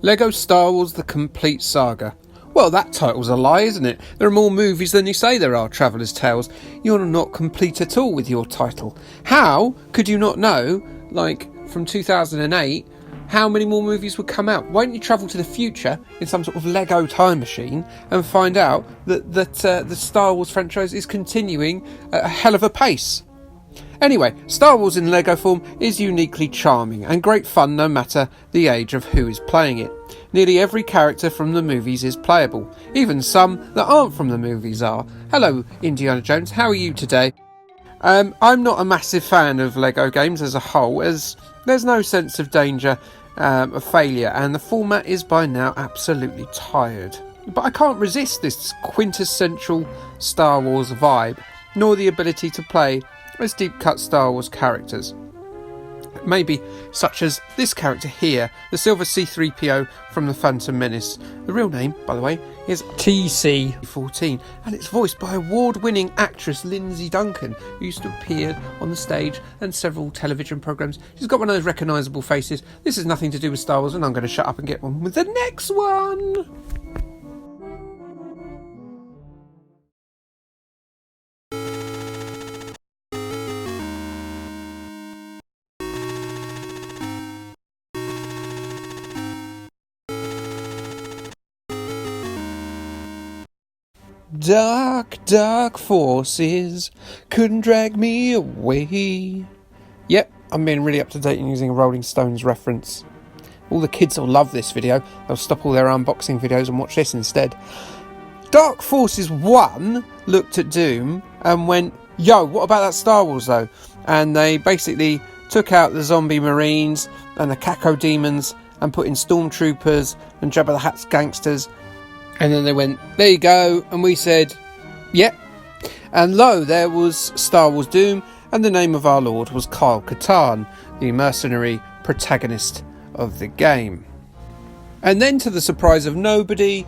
Lego Star Wars The Complete Saga. Well, that title's a lie, isn't it? There are more movies than you say there are, Traveller's Tales. You're not complete at all with your title. How could you not know, like, from 2008, how many more movies would come out? Why don't you travel to the future in some sort of Lego time machine and find out that the Star Wars franchise is continuing at a hell of a pace? Anyway, Star Wars in Lego form is uniquely charming and great fun no matter the age of who is playing it. Nearly every character from the movies is playable, even some that aren't from the movies are. Hello Indiana Jones, how are you today? I'm not a massive fan of Lego games as a whole, as there's no sense of danger of failure and the format is by now absolutely tired. But I can't resist this quintessential Star Wars vibe, nor the ability to play as deep-cut Star Wars characters. Maybe such as this character here, the Silver C-3PO from The Phantom Menace. The real name, by the way, is TC-14, and it's voiced by award-winning actress Lindsay Duncan, who used to appear on the stage and several television programmes. She's got one of those recognisable faces. This has nothing to do with Star Wars, and I'm going to shut up and get on with the next one! Dark, dark forces couldn't drag me away. Yep, I'm being really up to date and using a Rolling Stones reference. All the kids will love this video. They'll stop all their unboxing videos and watch this instead. Dark Forces 1 looked at Doom and went, yo, what about that Star Wars though? And they basically took out the zombie marines and the Caco demons and put in stormtroopers and Jabba the Hutt's gangsters. And then they went, there you go, and we said, yep. And lo, there was Star Wars Doom, and the name of our lord was Kyle Katarn, the mercenary protagonist of the game. And then, to the surprise of nobody,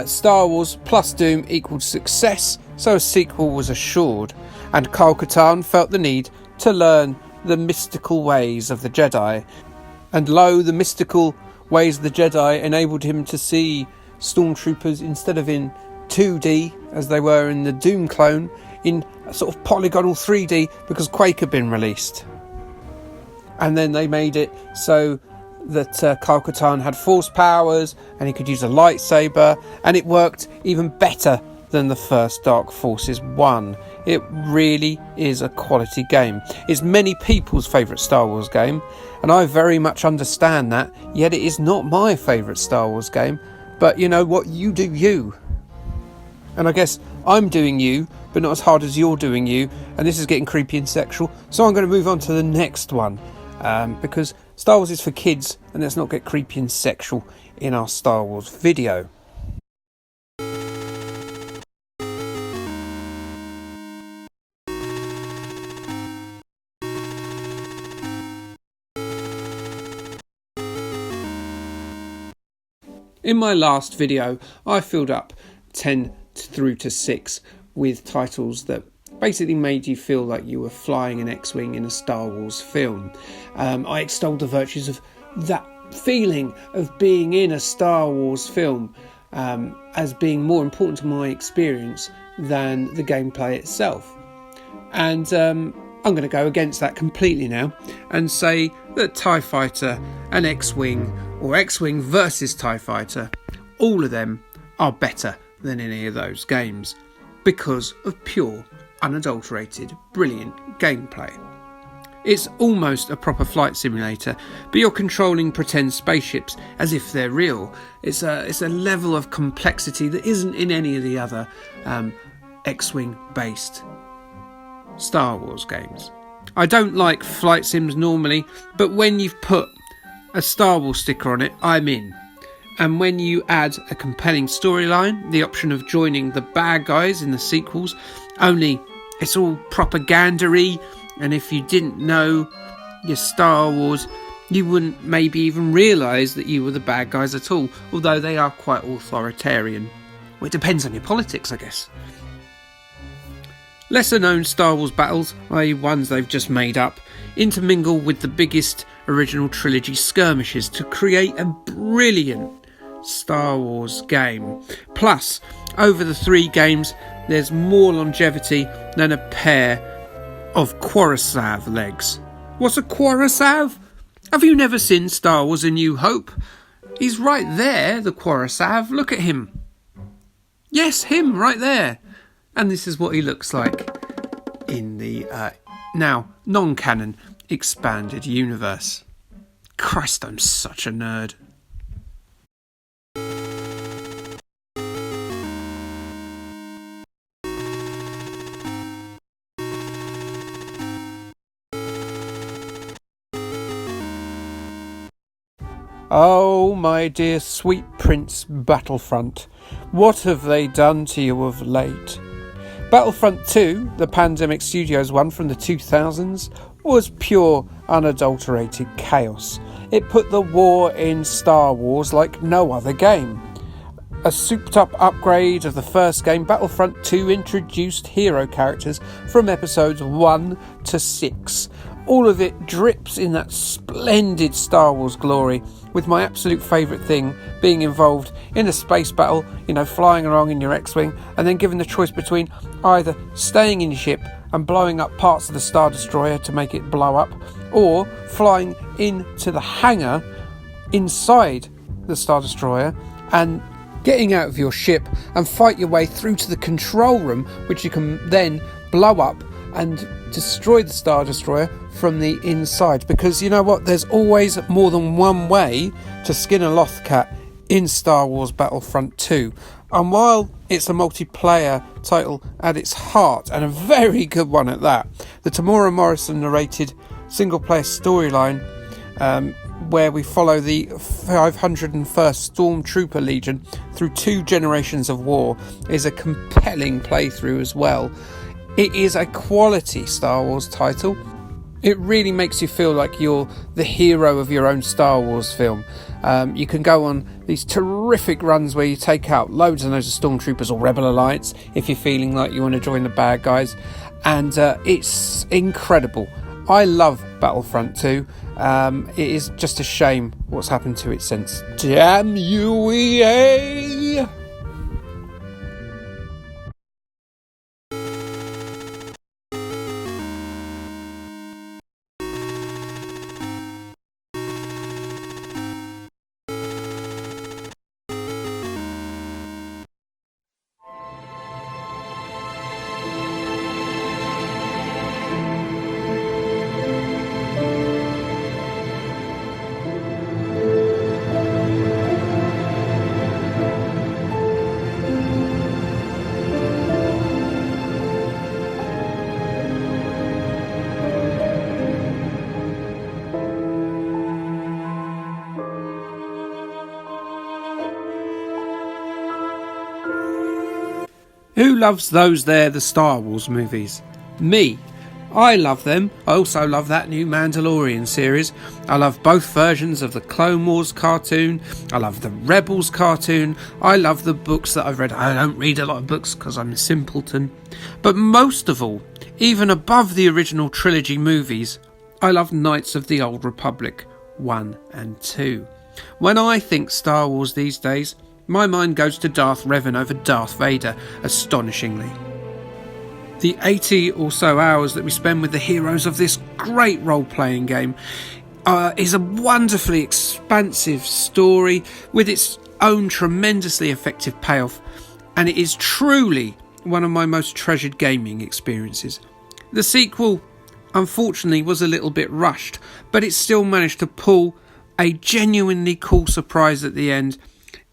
Star Wars plus Doom equaled success, so a sequel was assured, and Kyle Katarn felt the need to learn the mystical ways of the Jedi. And lo, the mystical ways of the Jedi enabled him to see stormtroopers instead of in 2D as they were in the Doom clone, in a sort of polygonal 3D because Quake had been released. And then they made it so that Kyle Katarn had force powers and he could use a lightsaber, and it worked even better than the first Dark Forces 1. It really is a quality game. It's many people's favourite Star Wars game, and I very much understand that, yet it is not my favourite Star Wars game. But you know what, you do you. And I guess I'm doing you, but not as hard as you're doing you, and this is getting creepy and sexual, so I'm going to move on to the next one, because Star Wars is for kids, and let's not get creepy and sexual in our Star Wars video. In my last video, I filled up 10 through to 6 with titles that basically made you feel like you were flying an X-Wing in a Star Wars film. I extolled the virtues of that feeling of being in a Star Wars film as being more important to my experience than the gameplay itself. And I'm going to go against that completely now and say that TIE Fighter and X-Wing, or X-Wing versus TIE Fighter, all of them are better than any of those games because of pure, unadulterated, brilliant gameplay. It's almost a proper flight simulator, but you're controlling pretend spaceships as if they're real. It's a level of complexity that isn't in any of the other X-Wing based Star Wars games. I don't like flight sims normally, but when you've put a Star Wars sticker on it, I'm in. And when you add a compelling storyline, the option of joining the bad guys in the sequels, only it's all propaganda-y, and if you didn't know your Star Wars, you wouldn't maybe even realise that you were the bad guys at all, although they are quite authoritarian. Well, it depends on your politics, I guess. Lesser known Star Wars battles, i.e. ones they've just made up, intermingle with the biggest original trilogy skirmishes to create a brilliant Star Wars game. Plus, over the 3 games, there's more longevity than a pair of Coruscant legs. What's a Coruscant? Have you never seen Star Wars A New Hope? He's right there, the Coruscant. Look at him. Yes, him right there. And this is what he looks like in the now non-canon expanded universe. Christ, I'm such a nerd. Oh, my dear sweet Prince Battlefront, what have they done to you of late? Battlefront II, the Pandemic Studios one from the 2000s, was pure, unadulterated chaos. It put the war in Star Wars like no other game. A souped-up upgrade of the first game, Battlefront 2 introduced hero characters from episodes 1 to 6. All of it drips in that splendid Star Wars glory, with my absolute favourite thing being involved in a space battle, flying along in your X-Wing, and then given the choice between either staying in your ship and blowing up parts of the Star Destroyer to make it blow up, or flying into the hangar inside the Star Destroyer and getting out of your ship and fight your way through to the control room, which you can then blow up and destroy the Star Destroyer from the inside. Because you know what? There's always more than one way to skin a Lothcat in Star Wars Battlefront 2. And while it's a multiplayer title at its heart, and a very good one at that, the Tamora Morrison narrated single-player storyline where we follow the 501st Stormtrooper Legion through 2 generations of war is a compelling playthrough as well. It is a quality Star Wars title. It really makes you feel like you're the hero of your own Star Wars film. You can go on these terrific runs where you take out loads and loads of Stormtroopers or Rebel Alliance if you're feeling like you want to join the bad guys. And it's incredible. I love Battlefront 2. It is just a shame what's happened to it since. Damn you, EA! Who loves those there, the Star Wars movies? Me. I love them. I also love that new Mandalorian series. I love both versions of the Clone Wars cartoon. I love the Rebels cartoon. I love the books that I've read. I don't read a lot of books because I'm a simpleton. But most of all, even above the original trilogy movies, I love Knights of the Old Republic 1 and 2. When I think Star Wars these days, my mind goes to Darth Revan over Darth Vader, astonishingly. The 80 or so hours that we spend with the heroes of this great role-playing game is a wonderfully expansive story with its own tremendously effective payoff, and it is truly one of my most treasured gaming experiences. The sequel, unfortunately, was a little bit rushed, but it still managed to pull a genuinely cool surprise at the end,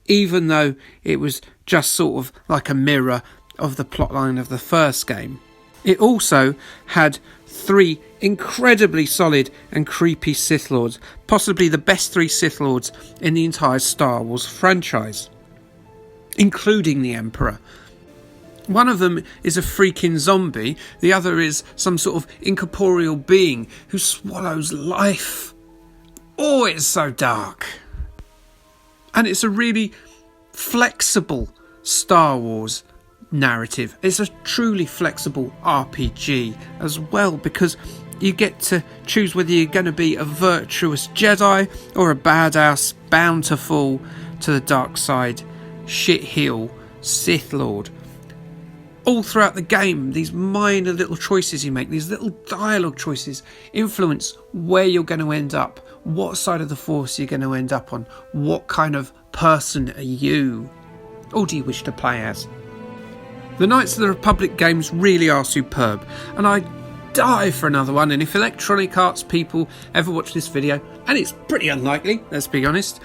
even though it was just sort of like a mirror of the plotline of the first game. It also had 3 incredibly solid and creepy Sith Lords, possibly the best 3 Sith Lords in the entire Star Wars franchise, including the Emperor. One of them is a freaking zombie, the other is some sort of incorporeal being who swallows life. Oh, it's so dark. And it's a really flexible Star Wars narrative. It's a truly flexible RPG as well, because You get to choose whether you're going to be a virtuous Jedi or a badass bound to fall to the dark side, shitheel Sith Lord. All throughout the game, these minor little choices you make, these little dialogue choices, influence where you're going to end up, what side of the Force you're going to end up on, what kind of person are you, or do you wish to play as? The Knights of the Republic games really are superb, and I die for another one. And if Electronic Arts people ever watch this video, and it's pretty unlikely, let's be honest,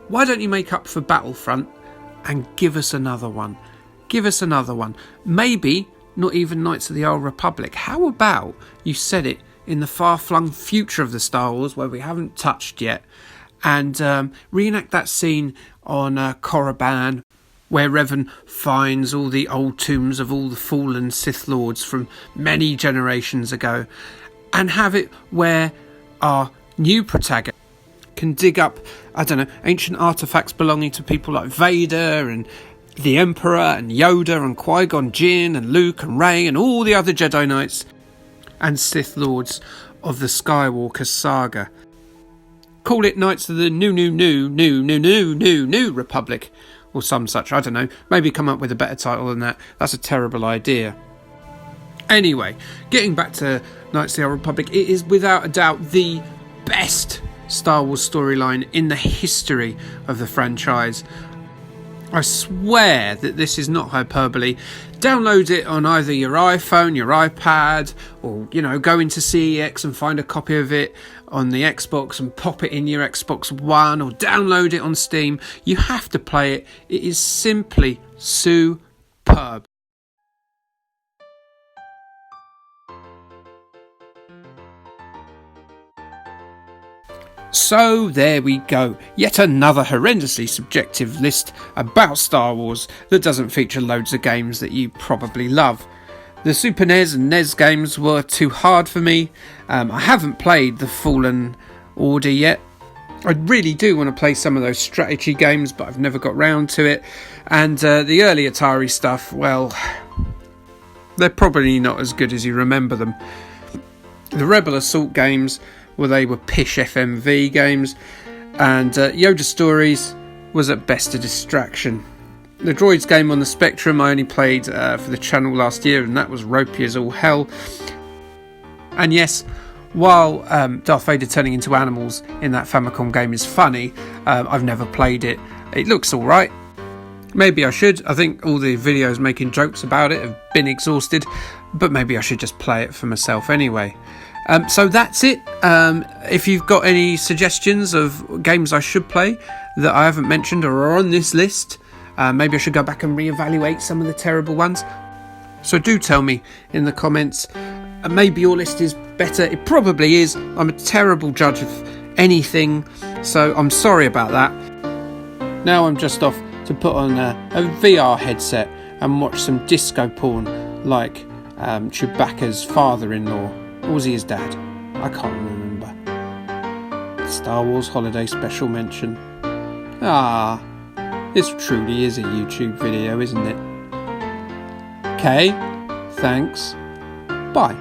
why don't you make up for Battlefront and give us another one? Give us another one. Maybe not even Knights of the Old Republic. How about you set it in the far-flung future of the Star Wars, where we haven't touched yet, and reenact that scene on Korriban, where Revan finds all the old tombs of all the fallen Sith Lords from many generations ago, and have it where our new protagonist can dig up, I don't know, ancient artefacts belonging to people like Vader and the Emperor and Yoda and Qui-Gon Jinn and Luke and Rey and all the other Jedi Knights and Sith Lords of the Skywalker saga. Call it Knights of the New Republic, or some such, I don't know. Maybe come up with a better title than that. That's a terrible idea. Anyway, getting back to Knights of the Old Republic, it is without a doubt the best Star Wars storyline in the history of the franchise. I swear that this is not hyperbole. Download it on either your iPhone, your iPad, or, go into CEX and find a copy of it on the Xbox and pop it in your Xbox One, or download it on Steam. You have to play it. It is simply superb. So there we go, yet another horrendously subjective list about Star Wars that doesn't feature loads of games that you probably love. The Super NES and NES games were too hard for me. I haven't played the Fallen Order yet. I really do want to play some of those strategy games, but I've never got round to it. And the early Atari stuff, well, they're probably not as good as you remember them. The Rebel Assault games, well, they were pish FMV games, and Yoda Stories was at best a distraction. The Droids game on the Spectrum I only played for the channel last year, and that was ropey as all hell. And yes, while Darth Vader turning into animals in that Famicom game is funny, I've never played it. It looks alright. Maybe I should. I think all the videos making jokes about it have been exhausted, but maybe I should just play it for myself anyway. So that's it. If you've got any suggestions of games I should play that I haven't mentioned or are on this list, maybe I should go back and reevaluate some of the terrible ones. So do tell me in the comments. Maybe your list is better. It probably is. I'm a terrible judge of anything, so I'm sorry about that. Now I'm just off to put on a VR headset and watch some disco porn like Chewbacca's father-in-law. Or was he his dad? I can't remember. Star Wars Holiday Special Mention. This truly is a YouTube video, isn't it? Okay, thanks. Bye.